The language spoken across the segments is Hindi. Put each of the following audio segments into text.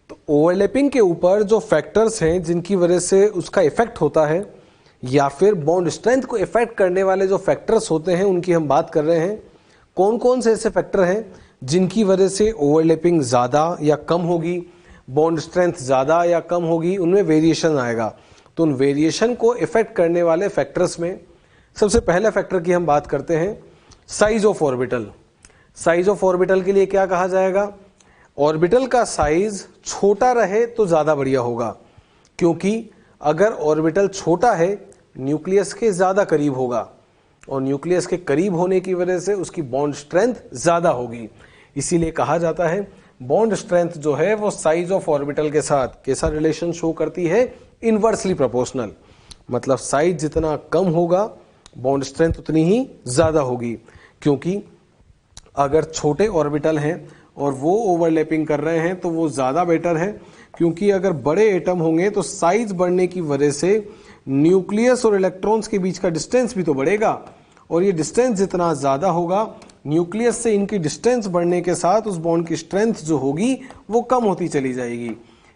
तो ओवरलैपिंग के ऊपर जो फैक्टर्स हैं जिनकी वजह से उसका इफेक्ट होता है, या फिर बॉन्ड स्ट्रेंथ को इफेक्ट करने वाले जो फैक्टर्स होते हैं उनकी हम बात कर रहे हैं। कौन कौन से ऐसे फैक्टर हैं जिनकी वजह से ओवरलैपिंग ज़्यादा या कम होगी, बॉन्ड स्ट्रेंथ ज़्यादा या कम होगी, उनमें वेरिएशन आएगा। तो उन वेरिएशन को इफेक्ट करने वाले फैक्टर्स में सबसे पहले फैक्टर की हम बात करते हैं, size of orbital. Size of orbital के लिए क्या कहा जाएगा? ऑर्बिटल का साइज छोटा रहे तो ज़्यादा बढ़िया होगा, क्योंकि अगर ऑर्बिटल छोटा है न्यूक्लियस के ज़्यादा करीब होगा, और न्यूक्लियस के करीब होने की वजह से उसकी बॉन्ड स्ट्रेंथ ज़्यादा होगी। इसीलिए कहा जाता है बॉन्ड स्ट्रेंथ जो है वो साइज ऑफ ऑर्बिटल के साथ कैसा रिलेशन शो करती है? Inversely proportional. मतलब साइज जितना कम होगा बॉन्ड स्ट्रेंथ उतनी ही ज़्यादा होगी, क्योंकि अगर छोटे ऑर्बिटल हैं और वो ओवरलैपिंग कर रहे हैं तो वो ज़्यादा बेटर है, क्योंकि अगर बड़े एटम होंगे तो साइज बढ़ने की वजह से न्यूक्लियस और इलेक्ट्रॉन्स के बीच का डिस्टेंस भी तो बढ़ेगा, और ये डिस्टेंस जितना ज़्यादा होगा न्यूक्लियस से इनकी डिस्टेंस बढ़ने के साथ उस बॉन्ड की स्ट्रेंथ जो होगी वो कम होती चली जाएगी।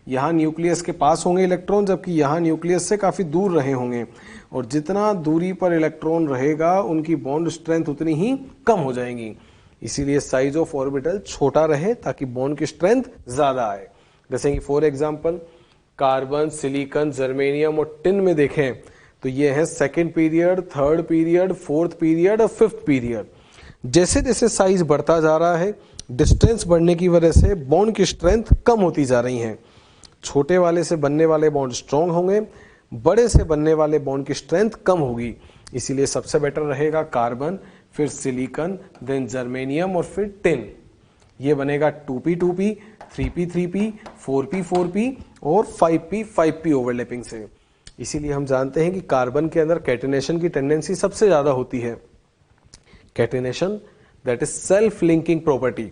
यहाँ न्यूक्लियस के पास होंगे इलेक्ट्रॉन, जबकि यहाँ न्यूक्लियस से काफ़ी दूर रहे होंगे, और जितना दूरी पर इलेक्ट्रॉन रहेगा उनकी बॉन्ड स्ट्रेंथ उतनी ही कम हो जाएंगी। इसीलिए साइज ऑफ ऑर्बिटल छोटा रहे ताकि बॉन्ड की स्ट्रेंथ ज़्यादा आए। जैसे कि for example carbon, silicon, germanium और टिन में देखें तो ये है second period, third period, fourth period और फिफ्थ पीरियड। जैसे जैसे साइज बढ़ता जा रहा है डिस्टेंस बढ़ने की वजह से बॉन्ड की स्ट्रेंथ कम होती जा रही है। छोटे वाले से बनने वाले बॉन्ड स्ट्रॉन्ग होंगे, बड़े से बनने वाले बॉन्ड की स्ट्रेंथ कम होगी। इसीलिए सबसे बेटर रहेगा कार्बन, फिर सिलिकॉन, देन जर्मेनियम और फिर टिन। ये बनेगा 2p2p, 3p3p, 4p4p और 5p5p ओवरलैपिंग से। इसीलिए हम जानते हैं कि कार्बन के अंदर कैटेनेशन की टेंडेंसी सबसे ज्यादा होती है। Catenation that is self linking property.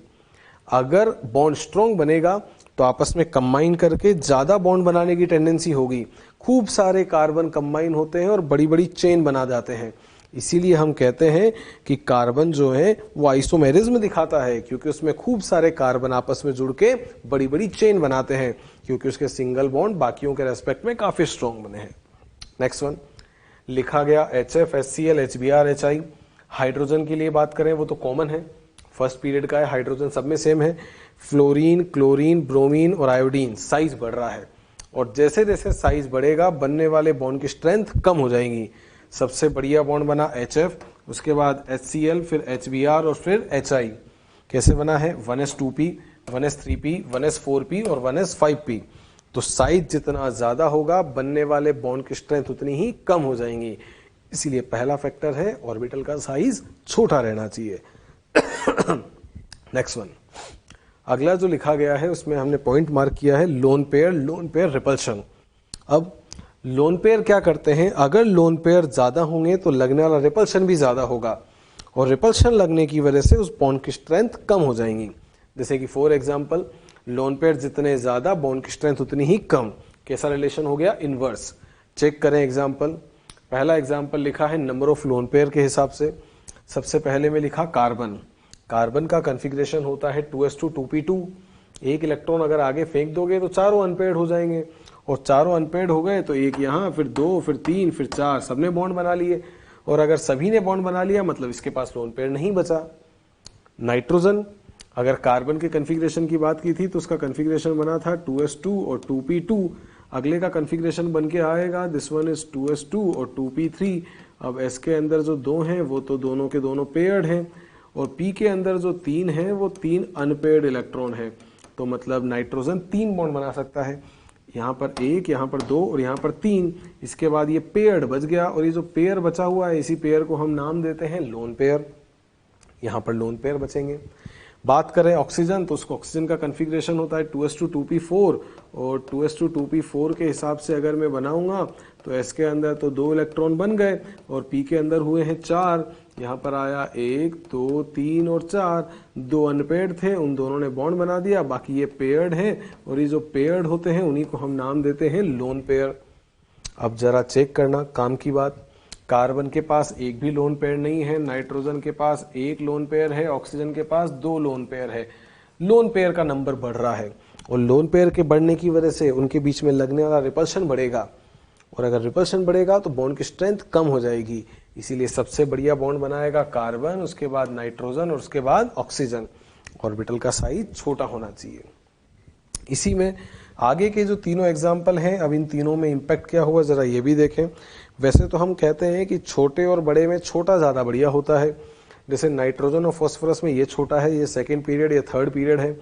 अगर बॉन्ड स्ट्रॉन्ग बनेगा तो आपस में कंबाइन करके ज्यादा बॉन्ड बनाने की टेंडेंसी होगी। खूब सारे कार्बन कंबाइन होते हैं और बड़ी बड़ी चेन बना जाते हैं। इसीलिए हम कहते हैं कि कार्बन जो है वो आइसोमेरिज्म दिखाता है, क्योंकि उसमें खूब सारे कार्बन आपस में जुड़ के बड़ी बड़ी चेन बनाते हैं, क्योंकि उसके सिंगल बॉन्ड बाकियों के रेस्पेक्ट में काफी स्ट्रॉन्ग बने हैं। नेक्स्ट वन लिखा गया HF, HCl, HBr, HI। Hydrogen की लिए बात करें वो तो कॉमन है, फर्स्ट पीरियड का है, हाइड्रोजन सब में सेम है। फ्लोरीन, क्लोरीन, ब्रोमीन और आयोडीन साइज बढ़ रहा है, और जैसे जैसे साइज बढ़ेगा बनने वाले बॉन्ड की स्ट्रेंथ कम हो जाएंगी। सबसे बढ़िया बॉन्ड बना HF, उसके बाद HCl, फिर HBr और फिर HI। कैसे बना है? 1s2p, 1s3p, 1s4p और 1s5p। तो साइज जितना ज्यादा होगा बनने वाले बॉन्ड की स्ट्रेंथ उतनी ही कम हो जाएंगी। इसीलिए पहला फैक्टर है ऑर्बिटल का साइज छोटा रहना चाहिए। नेक्स्ट वन, अगला जो लिखा गया है उसमें हमने पॉइंट मार्क किया है लोन पेयर रिपल्शन। अब लोन पेयर क्या करते हैं? अगर लोन पेयर ज्यादा होंगे तो लगने वाला रिपल्शन भी ज्यादा होगा, और रिपल्शन लगने की वजह से उस बॉन्ड की स्ट्रेंथ कम हो जाएंगी। जैसे कि फॉर एग्जांपल लोन पेयर जितने ज्यादा बॉन्ड की स्ट्रेंथ उतनी ही कम। कैसा रिलेशन हो गया? इनवर्स। चेक करें एग्जांपल। पहला एग्जांपल लिखा है नंबर ऑफ लोन पेयर के हिसाब से। सबसे पहले में लिखा कार्बन। कार्बन का कॉन्फ़िगरेशन होता है 2s2 2p2। एक इलेक्ट्रॉन अगर आगे फेंक दोगे तो चारों अनपेयर्ड हो जाएंगे, और चारों अनपेयर्ड हो गए तो एक यहाँ, फिर दो, फिर तीन, फिर चार, सबने बॉन्ड बना लिए। और अगर सभी ने बॉन्ड बना लिया मतलब इसके पास लोन पेयर नहीं बचा। नाइट्रोजन, अगर कार्बन के कॉन्फ़िगरेशन की बात की थी तो उसका कॉन्फ़िगरेशन बना था 2s2 और 2p2। अगले का कॉन्फ़िगरेशन बन के आएगा दिस वन इज 2s2 और 2p3। अब s के अंदर जो दो हैं वो तो दोनों के दोनों पेयर्ड हैं, और p के अंदर जो तीन हैं वो तीन अनपेयर्ड इलेक्ट्रॉन हैं। तो मतलब नाइट्रोजन तीन बॉन्ड बना सकता है, यहाँ पर एक, यहाँ पर दो और यहाँ पर तीन। इसके बाद ये पेयर्ड बच गया, और ये जो पेयर बचा हुआ है इसी पेयर को हम नाम देते हैं लोन पेयर। यहाँ पर लोन पेयर बचेंगे। बात करें ऑक्सीजन तो उसको ऑक्सीजन का कॉन्फ़िगरेशन होता है 2s2 2p4, और 2s2 2p4 के हिसाब से अगर मैं बनाऊंगा तो s के अंदर तो दो इलेक्ट्रॉन बन गए और p के अंदर हुए हैं चार। यहाँ पर आया 1 2 3 और 4। दो अनपेयर्ड थे उन दोनों ने बॉन्ड बना दिया, बाकी ये पेयर्ड हैं, और ये जो पेयर्ड होते हैं उन्हीं को हम नाम देते हैं लोन पेयर। अब जरा चेक करना काम की बात। कार्बन के पास एक भी लोन पेयर नहीं है, नाइट्रोजन के पास एक लोन पेयर है, ऑक्सीजन के पास दो लोन पेयर है। लोन पेयर का नंबर बढ़ रहा है। और लोन पेयर के बढ़ने की वजह से उनके बीच में लगने वाला रिपल्शन बढ़ेगा, और अगर रिपल्शन बढ़ेगा तो बॉन्ड की स्ट्रेंथ कम हो जाएगी। इसीलिए सबसे बढ़िया बॉन्ड बनाएगा कार्बन, उसके बाद नाइट्रोजन और उसके बाद ऑक्सीजन। ऑर्बिटल का साइज छोटा होना चाहिए। इसी में आगे के जो तीनों एग्जाम्पल हैं, अब इन तीनों में इम्पैक्ट क्या हुआ जरा ये भी देखें। वैसे तो हम कहते हैं कि छोटे और बड़े में छोटा ज़्यादा बढ़िया होता है। जैसे नाइट्रोजन और फॉस्फोरस में ये छोटा है, ये सेकेंड पीरियड, ये थर्ड पीरियड है।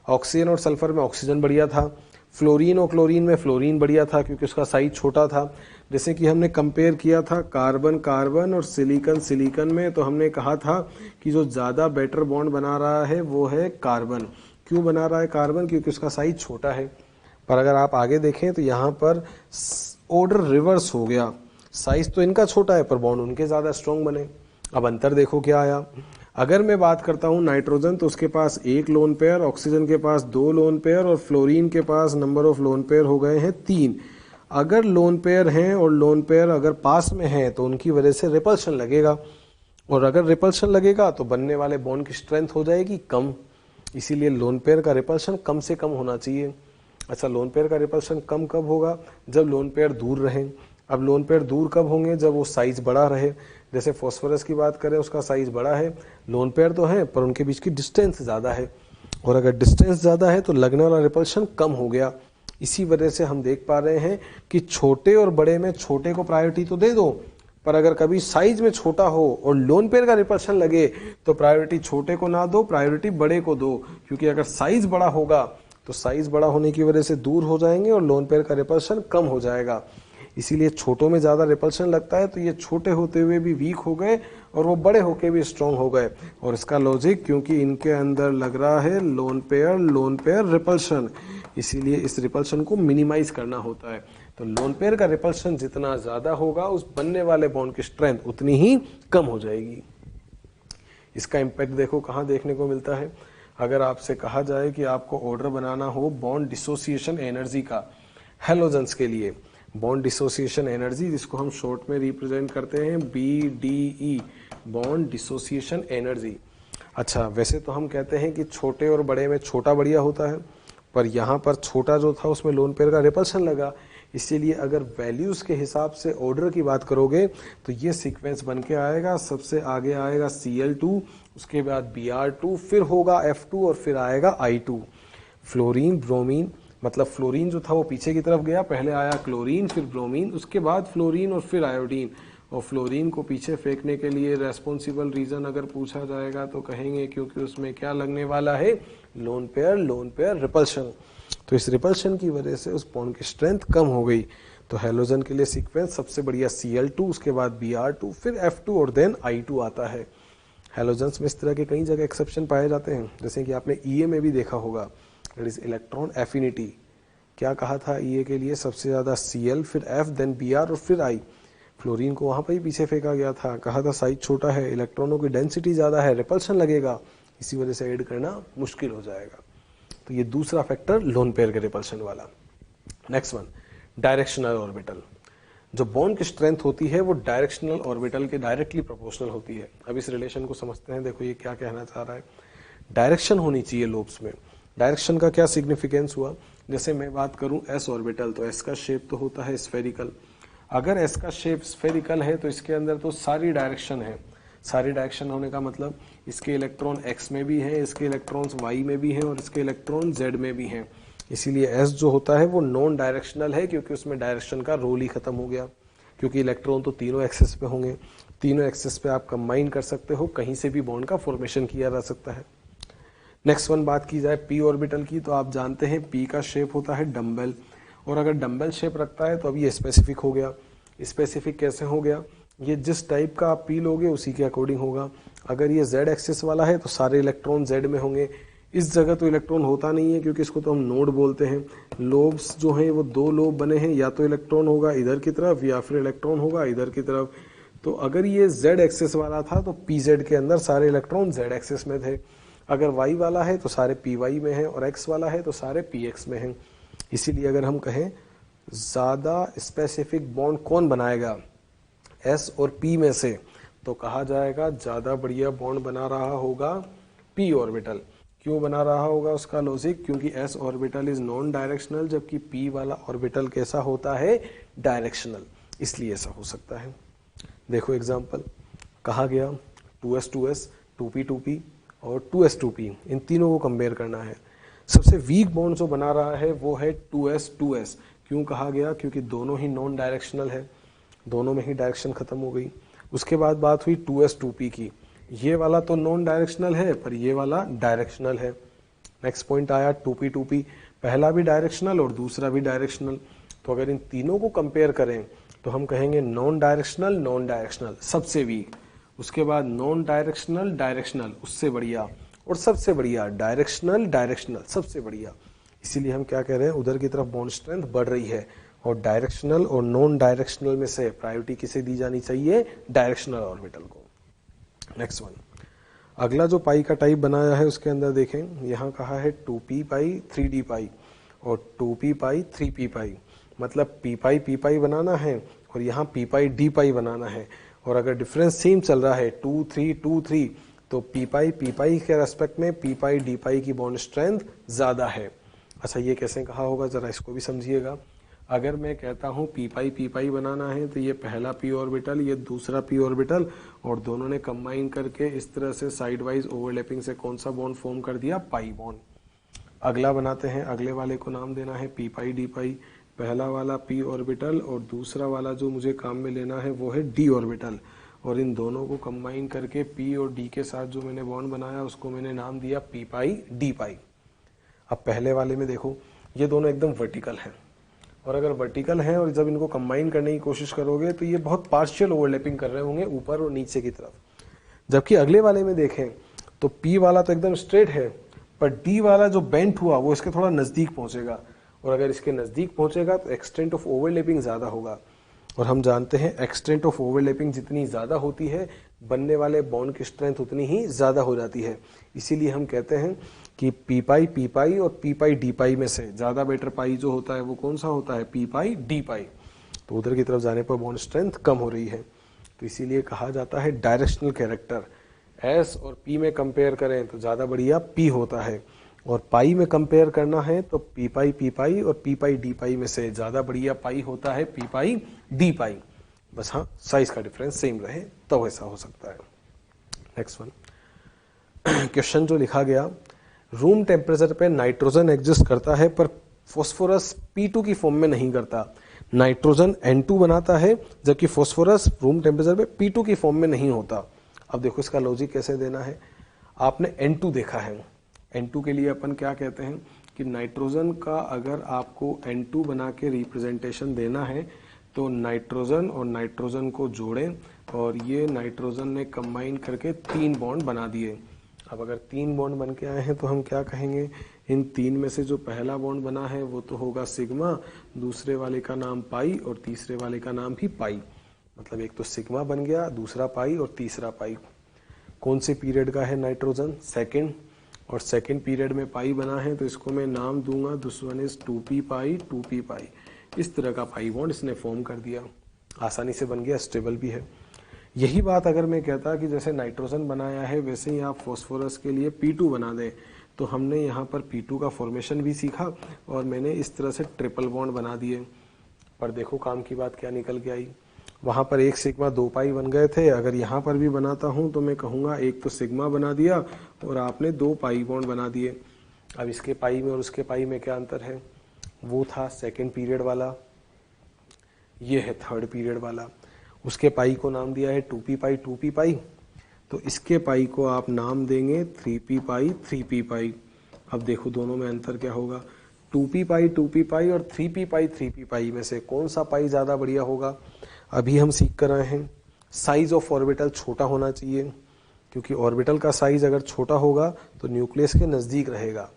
ऑक्सीजन और सल्फर में ऑक्सीजन बढ़िया था। फ्लोरीन और क्लोरीन में फ्लोरीन बढ़िया था क्योंकि उसका साइज छोटा था। जैसे कि हमने कंपेयर किया था कार्बन कार्बन और सिलिकन सिलिकन में, तो हमने कहा था कि जो ज़्यादा बेटर बॉन्ड बना रहा है वो है कार्बन। क्यों बना रहा है कार्बन? क्योंकि उसका साइज छोटा है। पर अगर आप आगे देखें तो यहाँ पर ऑर्डर रिवर्स हो गया, साइज तो इनका छोटा है पर बॉन्ड उनके ज़्यादा स्ट्रॉन्ग बने। अब अंतर देखो क्या आया। अगर मैं बात करता हूँ नाइट्रोजन तो उसके पास 1 लोन पेयर, ऑक्सीजन के पास 2 लोन पेयर और फ्लोरीन के पास नंबर ऑफ लोन पेयर हो गए हैं 3। अगर लोन पेयर हैं और लोन पेयर अगर पास में हैं तो उनकी वजह से रिपल्शन लगेगा, और अगर रिपल्शन लगेगा तो बनने वाले बॉन्ड की स्ट्रेंथ हो जाएगी कम। इसीलिए लोन पेयर का रिपल्शन कम से कम होना चाहिए। अच्छा, लोन पेयर का रिपल्शन कम कब होगा? जब लोन पेयर दूर रहें। अब लोन पेयर दूर कब होंगे? जब वो साइज बड़ा रहे। जैसे फॉस्फोरस की बात करें, उसका साइज बड़ा है, लोन पेयर तो है पर उनके बीच की डिस्टेंस ज़्यादा है, और अगर डिस्टेंस ज़्यादा है तो लगने वाला रिपल्शन कम हो गया। इसी वजह से हम देख पा रहे हैं कि छोटे और बड़े में छोटे को प्रायोरिटी तो दे दो, पर अगर कभी साइज में छोटा हो और लोन पेयर का रिपल्शन लगे तो प्रायोरिटी छोटे को ना दो, प्रायोरिटी बड़े को दो। क्योंकि अगर साइज बड़ा होगा तो साइज बड़ा होने की वजह से दूर हो जाएंगे और लोन पेयर का रिपल्शन कम हो जाएगा। इसीलिए छोटों में ज़्यादा रिपल्शन लगता है, तो ये छोटे होते हुए भी वीक हो गए और वो बड़े होके भी स्ट्रॉन्ग हो गए। और इसका लॉजिक, क्योंकि इनके अंदर लग रहा है लोन पेयर रिपल्शन, इसीलिए इस रिपल्शन को मिनिमाइज करना होता है। तो लोन पेयर का रिपल्शन जितना ज़्यादा होगा उस बनने वाले बॉन्ड की स्ट्रेंथ उतनी ही कम हो जाएगी। इसका इम्पैक्ट देखो कहाँ देखने को मिलता है। अगर आपसे कहा जाए कि आपको ऑर्डर बनाना हो बॉन्ड डिसोसिएशन एनर्जी का हेलोजेंस के लिए, बॉन्ड डिसोसिएशन एनर्जी जिसको हम शॉर्ट में रिप्रेजेंट करते हैं BDE, बॉन्ड डिसोसिएशन एनर्जी। अच्छा, वैसे तो हम कहते हैं कि छोटे और बड़े में छोटा बढ़िया होता है, पर यहाँ पर छोटा जो था उसमें लोन पेयर का रिपल्शन लगा। इसीलिए अगर वैल्यूज़ के हिसाब से ऑर्डर की बात करोगे तो ये सीक्वेंस बन के आएगा। सबसे आगे आएगा Cl2, उसके बाद Br2, फिर होगा F2 और फिर आएगा I2। फ्लोरीन ब्रोमीन, मतलब फ्लोरीन जो था वो पीछे की तरफ गया, पहले आया क्लोरीन फिर ब्रोमीन, उसके बाद फ्लोरीन और फिर आयोडीन। और फ्लोरीन को पीछे फेंकने के लिए रेस्पॉन्सिबल रीज़न अगर पूछा जाएगा तो कहेंगे क्योंकि उसमें क्या लगने वाला है? Lone pair repulsion. तो इस रिपल्शन की वजह से उस बॉन्ड की स्ट्रेंथ कम हो गई। तो हेलोजन के लिए सीक्वेंस सबसे बढ़िया Cl2, उसके बाद Br2, फिर F2 और देन I2 आता है। हेलोजेंस में इस तरह के कई जगह एक्सेप्शन पाए जाते हैं, जैसे कि आपने EA में भी देखा होगा, दैट इज इलेक्ट्रॉन एफिनिटी। क्या कहा था EA के लिए? सबसे ज़्यादा Cl, फिर F, देन Br और फिर I। फ्लोरीन को वहाँ पर ही पीछे फेंका गया था, कहा था साइज छोटा है, इलेक्ट्रॉनों की डेंसिटी ज़्यादा है, रिपल्शन लगेगा, इसी वजह से ऐड करना मुश्किल हो जाएगा। तो ये दूसरा फैक्टर लोन पेयर के रिपल्शन वाला। Next one, directional orbital. जो बॉन्ड की स्ट्रेंथ होती है वो डायरेक्शनल ऑर्बिटल के डायरेक्टली प्रोपोर्शनल होती है। अब इस रिलेशन को समझते हैं। देखो ये क्या कहना चाह रहा है, डायरेक्शन होनी चाहिए लोब्स में। डायरेक्शन का क्या सिग्निफिकेंस हुआ? जैसे मैं बात करूं S ऑर्बिटल, तो S का शेप तो होता है स्फेरिकल। अगर S का शेप स्फेरिकल है तो इसके अंदर तो सारी डायरेक्शन है। सारी डायरेक्शन होने का मतलब इसके इलेक्ट्रॉन x में भी हैं, इसके इलेक्ट्रॉन्स y में भी हैं और इसके इलेक्ट्रॉन z में भी हैं। इसीलिए S जो होता है वो नॉन डायरेक्शनल है, क्योंकि उसमें डायरेक्शन का रोल ही खत्म हो गया। क्योंकि इलेक्ट्रॉन तो तीनों एक्सेस पे होंगे, तीनों एक्सेस पे आप कंबाइन कर सकते हो, कहीं से भी बॉन्ड का फॉर्मेशन किया जा सकता है। नेक्स्ट वन बात की जाए P ऑर्बिटल की, तो आप जानते हैं P का शेप होता है डम्बल, और अगर डम्बल शेप रखता है तो अब ये स्पेसिफिक हो गया। स्पेसिफिक कैसे हो गया? ये जिस टाइप का आप P लोगे उसी के अकॉर्डिंग होगा। अगर ये Z एक्सिस वाला है तो सारे इलेक्ट्रॉन Z में होंगे। इस जगह तो इलेक्ट्रॉन होता नहीं है क्योंकि इसको तो हम नोड बोलते हैं। लोब्स जो हैं वो 2 लोब बने हैं, या तो इलेक्ट्रॉन होगा इधर की तरफ या फिर इलेक्ट्रॉन होगा इधर की तरफ। तो अगर ये Z एक्सिस वाला था तो PZ के अंदर सारे इलेक्ट्रॉन Z एक्सिस में थे। अगर Y वाला है तो सारे PY में हैं, और X वाला है तो सारे PX में हैं। इसीलिए अगर हम कहें ज़्यादा स्पेसिफिक बॉन्ड कौन बनाएगा S और P में से, तो कहा जाएगा ज़्यादा बढ़िया बॉन्ड बना रहा होगा P ऑर्बिटल। क्यों बना रहा होगा उसका लॉजिक? क्योंकि s orbital is non directional, जबकि p वाला ऑर्बिटल कैसा होता है? डायरेक्शनल, इसलिए ऐसा हो सकता है। देखो एग्जांपल, कहा गया 2s 2s, 2p 2p और 2s 2p, इन तीनों को कंपेयर करना है। सबसे वीक बॉन्ड जो बना रहा है वो है 2s 2s। क्यों कहा गया? क्योंकि दोनों ही नॉन डायरेक्शनल है, दोनों में ही डायरेक्शन खत्म हो गई। उसके बाद बात हुई 2s 2p की, ये वाला तो नॉन डायरेक्शनल है पर ये वाला डायरेक्शनल है। नेक्स्ट पॉइंट आया 2p 2p, पहला भी डायरेक्शनल और दूसरा भी डायरेक्शनल। तो अगर इन तीनों को कंपेयर करें तो हम कहेंगे नॉन डायरेक्शनल सबसे वीक, उसके बाद नॉन डायरेक्शनल डायरेक्शनल उससे बढ़िया, और सबसे बढ़िया डायरेक्शनल सबसे बढ़िया। इसीलिए हम क्या कह रहे हैं, उधर की तरफ बॉन्ड स्ट्रेंथ बढ़ रही है, और डायरेक्शनल और नॉन डायरेक्शनल में से प्रायोरिटी किसे दी जानी चाहिए? डायरेक्शनल ऑर्बिटल को। नेक्स्ट वन, अगला जो पाई का टाइप बनाया है उसके अंदर देखें, यहाँ कहा है 2p पाई 3d पाई और 2p पाई 3p पाई, मतलब p पाई बनाना है और यहाँ p पाई d पाई बनाना है। और अगर डिफरेंस सेम चल रहा है 2 3 2 3, तो p पाई के रेस्पेक्ट में p पाई d पाई की बॉन्ड स्ट्रेंथ ज़्यादा है। अच्छा, ये कैसे कहा होगा, ज़रा इसको भी समझिएगा। अगर मैं कहता हूँ p पाई बनाना है, तो ये पहला p ऑर्बिटल, ये दूसरा p ऑर्बिटल, और दोनों ने कंबाइन करके इस तरह से साइड वाइज ओवरलैपिंग से कौन सा बॉन्ड फॉर्म कर दिया? Pi bond. अगला बनाते हैं, अगले वाले को नाम देना है p पाई d पाई, पहला वाला p ऑर्बिटल और दूसरा वाला जो मुझे काम में लेना है वो है d ऑर्बिटल, और इन दोनों को कंबाइन करके p और d के साथ जो मैंने बॉन्ड बनाया उसको मैंने नाम दिया p पाई d पाई। अब पहले वाले में देखो, ये दोनों एकदम वर्टिकल हैं, और अगर वर्टिकल हैं और जब इनको कंबाइन करने की कोशिश करोगे तो ये बहुत पार्शियल ओवरलैपिंग कर रहे होंगे ऊपर और नीचे की तरफ। जबकि अगले वाले में देखें तो p वाला तो एकदम स्ट्रेट है, पर d वाला जो बेंट हुआ वो इसके थोड़ा नज़दीक पहुंचेगा, और अगर इसके नज़दीक पहुंचेगा तो एक्सटेंट ऑफ ओवरलैपिंग ज़्यादा होगा, और हम जानते हैं एक्सटेंट ऑफ ओवरलैपिंग जितनी ज़्यादा होती है बनने वाले बॉन्ड की स्ट्रेंथ उतनी ही ज़्यादा हो जाती है। इसीलिए हम कहते हैं कि p पाई और p पाई d पाई में से ज़्यादा बेटर पाई जो होता है वो कौन सा होता है? p पाई d पाई। तो उधर की तरफ जाने पर बॉन्ड स्ट्रेंथ कम हो रही है, तो इसीलिए कहा जाता है डायरेक्शनल कैरेक्टर। s और p में कंपेयर करें तो ज़्यादा बढ़िया p होता है, और पाई में कंपेयर करना है तो p पाई और p पाई d पाई में से ज़्यादा बढ़िया पाई होता है p पाई d पाई। बस हाँ, साइज का डिफरेंस सेम रहे तब ऐसा हो सकता है। नेक्स्ट वन, क्वेश्चन जो लिखा गया, रूम टेम्परेचर पे नाइट्रोजन एग्जिस्ट करता है पर फॉस्फोरस P2 की फॉर्म में नहीं करता। नाइट्रोजन N2 बनाता है जबकि फॉस्फोरस रूम टेम्परेचर पे P2 की फॉर्म में नहीं होता। अब देखो इसका लॉजिक कैसे देना है। आपने N2 देखा है, N2 के लिए अपन क्या कहते हैं कि नाइट्रोजन का अगर आपको N2 बना के रिप्रेजेंटेशन देना है तो नाइट्रोजन और नाइट्रोजन को जोड़ें, और ये नाइट्रोजन ने कंबाइन करके 3 बॉन्ड बना दिए। अब अगर 3 बॉन्ड बन के आए हैं तो हम क्या कहेंगे, इन 3 में से जो पहला बॉन्ड बना है वो तो होगा सिग्मा, दूसरे वाले का नाम पाई और तीसरे वाले का नाम भी पाई। मतलब एक तो सिग्मा बन गया, दूसरा पाई और तीसरा पाई। कौन से पीरियड का है नाइट्रोजन? सेकंड, और सेकंड पीरियड में पाई बना है तो इसको मैं नाम दूंगा दिस वन इज 2p पाई। इस तरह का पाई बॉन्ड इसने फॉर्म कर दिया, आसानी से बन गया, स्टेबल भी है। यही बात अगर मैं कहता कि जैसे नाइट्रोजन बनाया है वैसे ही आप फॉस्फोरस के लिए P2 बना दें, तो हमने यहाँ पर P2 का फॉर्मेशन भी सीखा और मैंने इस तरह से ट्रिपल बॉन्ड बना दिए। पर देखो काम की बात क्या निकल के आई, वहाँ पर एक सिग्मा 2 पाई बन गए थे। अगर यहाँ पर भी बनाता हूँ तो मैं कहूँगा एक तो सिग्मा बना दिया और आपने 2 पाई बॉन्ड बना दिए। अब इसके पाई में और उसके पाई में क्या अंतर है? वो था सेकेंड पीरियड वाला, ये है थर्ड पीरियड वाला। उसके पाई को नाम दिया है 2p पाई, तो इसके पाई को आप नाम देंगे 3p पाई। अब देखो दोनों में अंतर क्या होगा, 2p पाई और 3p पाई में से कौन सा पाई ज़्यादा बढ़िया होगा? अभी हम सीख कर आए हैं साइज ऑफ ऑर्बिटल छोटा होना चाहिए, क्योंकि ऑर्बिटल का साइज अगर छोटा होगा तो न्यूक्लियस के नज़दीक रहेगा,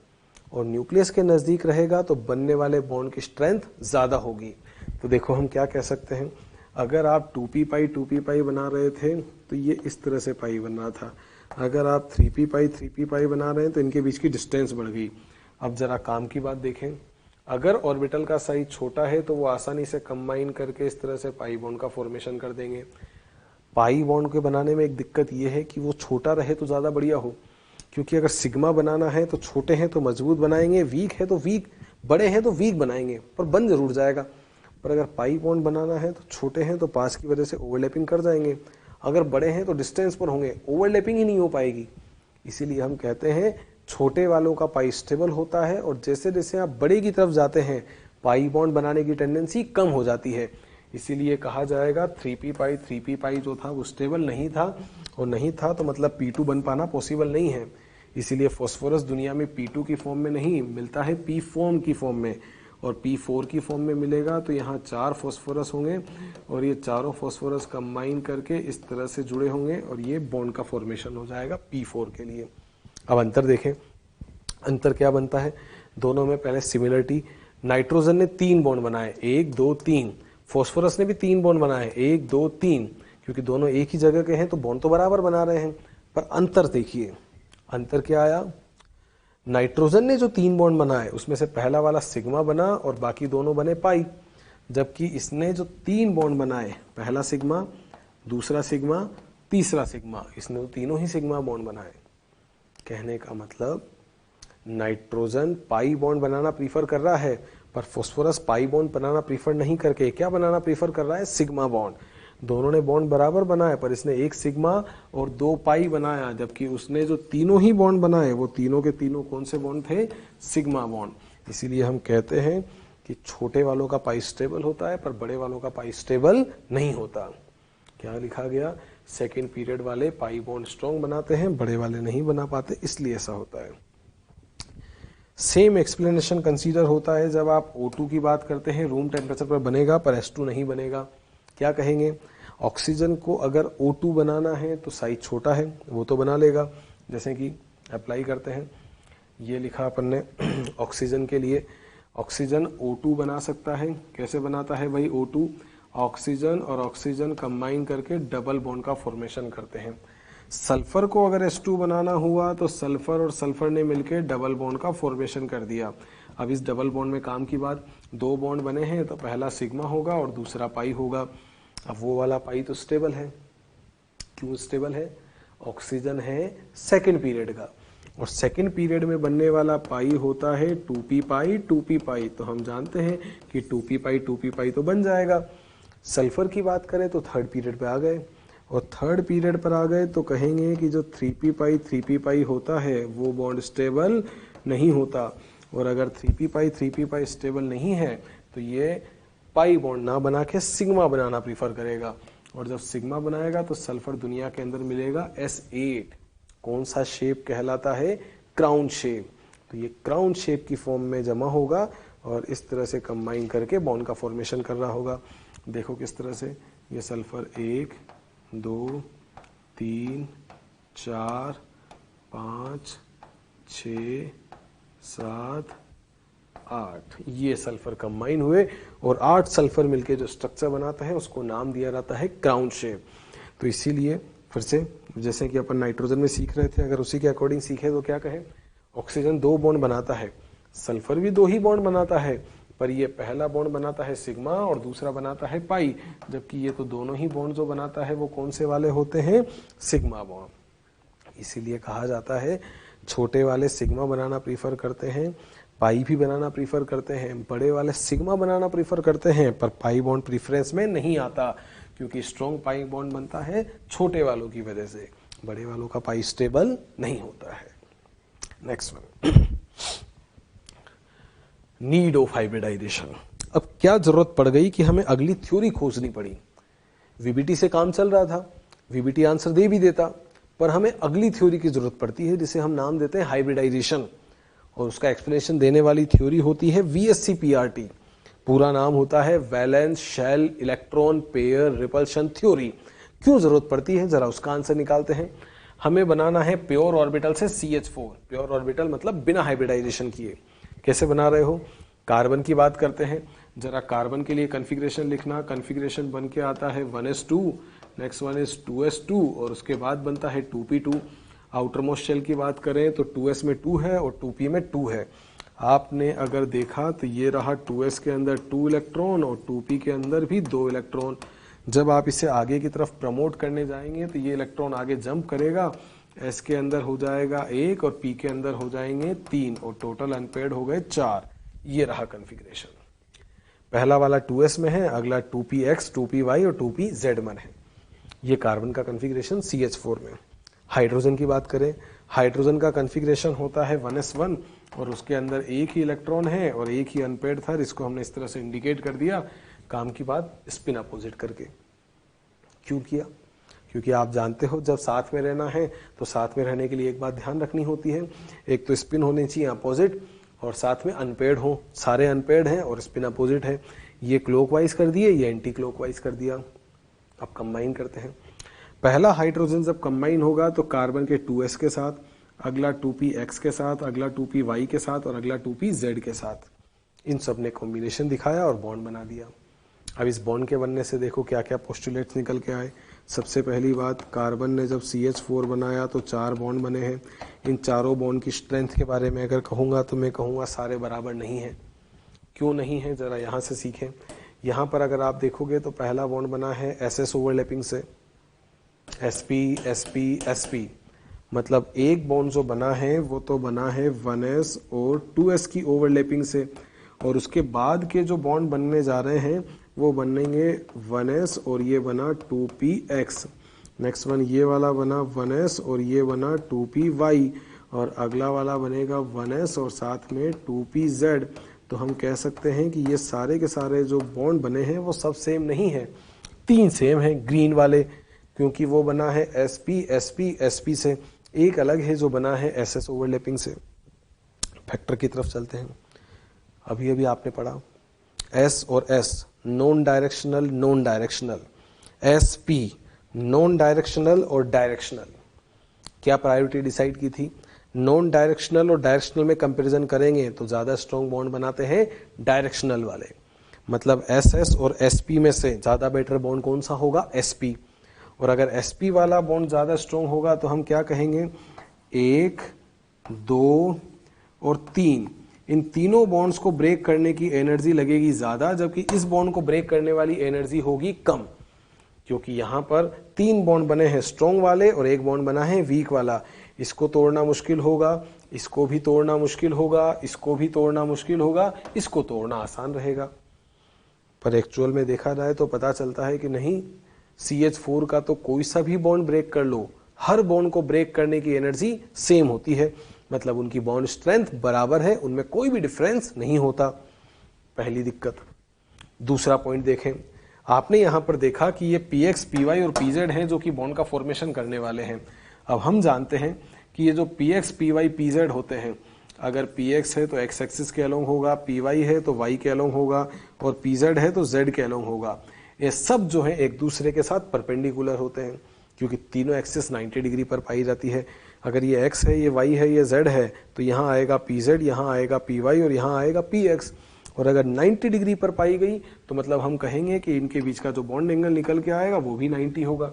और न्यूक्लियस के नज़दीक रहेगा तो बनने वाले बॉन्ड की स्ट्रेंथ ज़्यादा होगी। तो देखो हम क्या कह सकते हैं, अगर आप 2p पाई बना रहे थे तो ये इस तरह से पाई बन रहा था। अगर आप 3p पाई बना रहे हैं तो इनके बीच की डिस्टेंस बढ़ गई। अब ज़रा काम की बात देखें, अगर ऑर्बिटल का साइज छोटा है तो वो आसानी से कंबाइन करके इस तरह से पाई बॉन्ड का फॉर्मेशन कर देंगे। पाई बॉन्ड के बनाने में एक दिक्कत ये है कि वो छोटा रहे तो ज़्यादा बढ़िया हो, क्योंकि अगर सिग्मा बनाना है तो छोटे हैं तो मजबूत बनाएंगे, वीक है तो वीक, बड़े हैं तो वीक बनाएंगे, पर बन जरूर जाएगा। पर अगर पाई बॉन्ड बनाना है तो छोटे हैं तो पास की वजह से ओवरलैपिंग कर जाएंगे, अगर बड़े हैं तो डिस्टेंस पर होंगे, ओवरलैपिंग ही नहीं हो पाएगी। इसीलिए हम कहते हैं छोटे वालों का पाई स्टेबल होता है, और जैसे जैसे आप बड़े की तरफ जाते हैं पाई बॉन्ड बनाने की टेंडेंसी कम हो जाती है। इसीलिए कहा जाएगा 3p पाई जो था वो स्टेबल नहीं था, और नहीं था तो मतलब P2 बन पाना पॉसिबल नहीं है। इसीलिए फॉस्फोरस दुनिया में P2 की फॉर्म में नहीं मिलता है, P फॉर्म की फॉर्म में, और P4 की फॉर्म में मिलेगा। तो यहाँ 4 फॉस्फोरस होंगे और ये चारों फॉस्फोरस कंबाइन करके इस तरह से जुड़े होंगे और ये बॉन्ड का फॉर्मेशन हो जाएगा P4 के लिए। अब अंतर देखें, अंतर क्या बनता है दोनों में। पहले सिमिलरिटी, नाइट्रोजन ने 3 बॉन्ड बनाए, 1 2 3, फॉस्फोरस ने भी 3 बॉन्ड बनाए, 1 2 3, क्योंकि दोनों एक ही जगह के हैं तो बॉन्ड तो बराबर बना रहे हैं। पर अंतर देखिए, अंतर क्या आया, नाइट्रोजन ने जो 3 बॉन्ड बनाए उसमें से पहला वाला सिग्मा बना और बाकी दोनों बने पाई, जबकि इसने जो 3 बॉन्ड बनाए, पहला सिग्मा, दूसरा सिग्मा, तीसरा सिग्मा, इसने तो तीनों ही सिग्मा बॉन्ड बनाए। कहने का मतलब नाइट्रोजन पाई बॉन्ड बनाना प्रीफर कर रहा है, पर फॉस्फोरस पाई बॉन्ड बनाना प्रीफर नहीं करके क्या बनाना प्रीफर कर रहा है, सिग्मा बॉन्ड। दोनों ने बॉन्ड बराबर बनाए, पर इसने 1 सिग्मा और 2 पाई बनाया, जबकि उसने जो तीनों ही बॉन्ड बनाए वो तीनों के तीनों कौन से बॉन्ड थे, सिग्मा बॉन्ड। इसीलिए हम कहते हैं कि छोटे वालों का पाई स्टेबल होता है पर बड़े वालों का पाई स्टेबल नहीं होता। क्या लिखा गया, सेकेंड पीरियड वाले पाई बॉन्ड स्ट्रॉन्ग बनाते हैं, बड़े वाले नहीं बना पाते, इसलिए ऐसा होता है। सेम एक्सप्लेनेशन कंसीडर होता है जब आप O2 की बात करते हैं, रूम टेम्परेचर पर बनेगा पर H2 नहीं बनेगा। क्या कहेंगे, ऑक्सीजन को अगर O2 बनाना है तो साइज छोटा है, वो तो बना लेगा। जैसे कि अप्लाई करते हैं, ये लिखा अपन ने ऑक्सीजन के लिए, ऑक्सीजन O2 बना सकता है। कैसे बनाता है भाई O2, ऑक्सीजन और ऑक्सीजन कंबाइन करके डबल बॉन्ड का फॉर्मेशन करते हैं। सल्फर को अगर H2 बनाना हुआ तो सल्फर और सल्फर ने मिलकर डबल बॉन्ड का फॉर्मेशन कर दिया। अब इस डबल बॉन्ड में काम की बात, 2 बॉन्ड बने हैं तो पहला सिग्मा होगा और दूसरा पाई होगा। अब वो वाला पाई तो स्टेबल है, क्यों स्टेबल है, ऑक्सीजन है सेकेंड पीरियड का, और सेकेंड पीरियड में बनने वाला पाई होता है 2p पाई, तो हम जानते हैं कि 2p पाई तो बन जाएगा। सल्फर की बात करें तो थर्ड पीरियड पे आ गए, और थर्ड पीरियड पर आ गए तो कहेंगे कि जो 3p पाई होता है वो बॉन्ड स्टेबल नहीं होता, और अगर 3p पाई स्टेबल नहीं है तो ये पाई बॉन्ड ना बना के सिग्मा बनाना प्रीफर करेगा, और जब सिग्मा बनाएगा तो सल्फर दुनिया के अंदर मिलेगा S8। कौन सा शेप कहलाता है, क्राउन शेप। तो ये क्राउन शेप की फॉर्म में जमा होगा और इस तरह से कंबाइन करके बॉन्ड का फॉर्मेशन कर रहा होगा। देखो किस तरह से, ये सल्फर 1 2 3 4 5 6 7 8, ये सल्फर कंबाइन हुए और 8 सल्फर मिलके जो स्ट्रक्चर बनाता है उसको नाम दिया जाता है क्राउन शेप। तो इसीलिए फिर से जैसे कि अपन नाइट्रोजन में सीख रहे थे, अगर उसी के अकॉर्डिंग सीखे तो क्या कहें, ऑक्सीजन 2 बॉन्ड बनाता है, सल्फर भी 2 ही बॉन्ड बनाता है, पर ये पहला बॉन्ड बनाता है सिग्मा और दूसरा बनाता है पाई, जबकि ये तो दोनों ही बॉन्ड जो बनाता है वो कौन से वाले होते हैं, सिग्मा बॉन्ड। इसीलिए कहा जाता है छोटे वाले सिग्मा बनाना प्रीफर करते हैं, पाई भी बनाना प्रीफर करते हैं, बड़े वाले सिग्मा बनाना प्रीफर करते हैं, पर पाई बॉन्ड प्रीफरेंस में नहीं आता, क्योंकि स्ट्रॉन्ग पाई बॉन्ड बनता है छोटे वालों की वजह से, बड़े वालों का पाई स्टेबल नहीं होता है। Next one, need of hybridisation. अब क्या जरूरत पड़ गई कि हमें अगली थ्योरी खोजनी पड़ी। वीबीटी से काम चल रहा था, वीबीटी आंसर दे भी देता, पर हमें अगली थ्योरी की जरूरत पड़ती है जिसे हम नाम देते हैं हाइब्रिडाइजेशन, और उसका एक्सप्लेनेशन देने वाली थ्योरी होती है VSC-PRT। पूरा नाम होता है valence shell electron pair repulsion theory. क्यों जरूरत पड़ती है, जरा उसका आंसर निकालते हैं। हमें बनाना है प्योर ऑर्बिटल से CH4, प्योर ऑर्बिटल मतलब बिना हाइब्रिडाइजेशन किए। कैसे बना रहे हो, कार्बन की बात करते हैं, जरा कार्बन के लिए कन्फिग्रेशन लिखना। कन्फिग्रेशन बन के आता है 1s2, next one is 2s2 और उसके बाद बनता है 2p2। आउटर मोस्ट शेल की बात करें तो 2s में 2 है और 2p में 2 है। आपने अगर देखा तो ये रहा 2s के अंदर 2 इलेक्ट्रॉन और 2p के अंदर भी 2 इलेक्ट्रॉन। जब आप इसे आगे की तरफ प्रमोट करने जाएंगे तो ये इलेक्ट्रॉन आगे जंप करेगा S के अंदर हो जाएगा 1 और P के अंदर हो जाएंगे 3 और टोटल अनपेयर्ड हो गए 4। ये रहा कॉन्फ़िगरेशन। पहला वाला 2s में है, अगला 2px, 2py और 2pz में है। ये कार्बन का कॉन्फ़िगरेशन CH4 में। हाइड्रोजन की बात करें, हाइड्रोजन का कॉन्फ़िगरेशन होता है 1s1 और उसके अंदर एक ही इलेक्ट्रॉन है और एक ही अनपेयर्ड था। इसको हमने इस तरह से इंडिकेट कर दिया, काम की बात स्पिन अपोजिट करके। क्यों किया? क्योंकि आप जानते हो जब साथ में रहना है तो साथ में रहने के लिए एक बात ध्यान रखनी होती है, एक तो स्पिन होनी चाहिए अपोजिट और साथ में अनपेयर्ड हो। सारे अनपेयर्ड हैं और स्पिन अपोजिट है। ये क्लॉकवाइज कर दिए, ये एंटी क्लॉकवाइज कर दिया। अब कंबाइन करते हैं। पहला हाइड्रोजन जब कंबाइन होगा तो कार्बन के 2s के साथ, अगला 2px के साथ, अगला 2py के साथ और अगला 2pz के साथ, इन सब ने कॉम्बिनेशन दिखाया और बॉन्ड बना दिया। अब इस बॉन्ड के बनने से देखो क्या क्या पोस्टुलेट्स निकल के आए। सबसे पहली बात, कार्बन ने जब CH4 बनाया तो 4 बॉन्ड बने हैं। इन चारों बॉन्ड की स्ट्रेंथ के बारे में अगर कहूँगा तो मैं कहूँगा सारे बराबर नहीं है। क्यों नहीं है, ज़रा यहाँ से सीखें। यहाँ पर अगर आप देखोगे तो पहला बॉन्ड बना है SS ओवरलैपिंग से, sp sp sp, मतलब एक बॉन्ड जो बना है वो तो बना है 1s और 2s की ओवरलैपिंग से, और उसके बाद के जो बॉन्ड बनने जा रहे हैं वो बनेंगे 1s और ये बना 2px। नेक्स्ट वन ये वाला बना 1s और ये बना 2py और अगला वाला बनेगा 1s और साथ में 2pz। तो हम कह सकते हैं कि ये सारे के सारे जो बॉन्ड बने हैं वो सब सेम नहीं है, 3 सेम हैं ग्रीन वाले, क्योंकि वो बना है sp sp sp से। एक अलग है जो बना है ss ओवरलैपिंग से। फैक्टर की तरफ चलते हैं। अभी अभी आपने पढ़ा S और S non directional, non directional, SP non directional और डायरेक्शनल। क्या प्रायोरिटी डिसाइड की थी? नॉन डायरेक्शनल और डायरेक्शनल में कंपैरिजन करेंगे तो ज़्यादा स्ट्रॉन्ग बॉन्ड बनाते हैं डायरेक्शनल वाले। मतलब SS और SP में से ज़्यादा बेटर बॉन्ड कौन सा होगा? SP। और अगर SP वाला बॉन्ड ज़्यादा स्ट्रॉन्ग होगा तो हम क्या कहेंगे? 1, 2 और 3, इन तीनों बॉन्ड्स को ब्रेक करने की एनर्जी लगेगी ज़्यादा, जबकि इस बॉन्ड को ब्रेक करने वाली एनर्जी होगी कम, क्योंकि यहाँ पर 3 बॉन्ड बने हैं स्ट्रॉन्ग वाले और एक बॉन्ड बना है वीक वाला। इसको तोड़ना मुश्किल होगा, इसको भी तोड़ना मुश्किल होगा, इसको भी तोड़ना मुश्किल होगा, इसको तोड़ना आसान रहेगा। पर एक्चुअल में देखा जाए तो पता चलता है कि नहीं, CH4 का तो कोई सा भी बॉन्ड ब्रेक कर लो, हर बॉन्ड को ब्रेक करने की एनर्जी सेम होती है। मतलब उनकी बॉन्ड स्ट्रेंथ बराबर है, उनमें कोई भी डिफरेंस नहीं होता। पहली दिक्कत। दूसरा पॉइंट देखें, आपने यहां पर देखा कि ये px, py और pz हैं जो कि बॉन्ड का फॉर्मेशन करने वाले हैं। अब हम जानते हैं कि ये जो px, py, pz होते हैं, अगर px है तो x एक्सिस के अलोंग होगा, py है तो y के अलोंग होगा और pz है तो z के अलोंग होगा। ये सब जो है एक दूसरे के साथ परपेंडिकुलर होते हैं, क्योंकि तीनों एक्सिस 90 डिग्री पर पाई जाती है। अगर ये x है, ये y है, ये z है, तो यहाँ आएगा pz, यहाँ आएगा py और यहाँ आएगा px। और अगर 90 डिग्री पर पाई गई तो मतलब हम कहेंगे कि इनके बीच का जो बॉन्ड एंगल निकल के आएगा वो भी 90 होगा।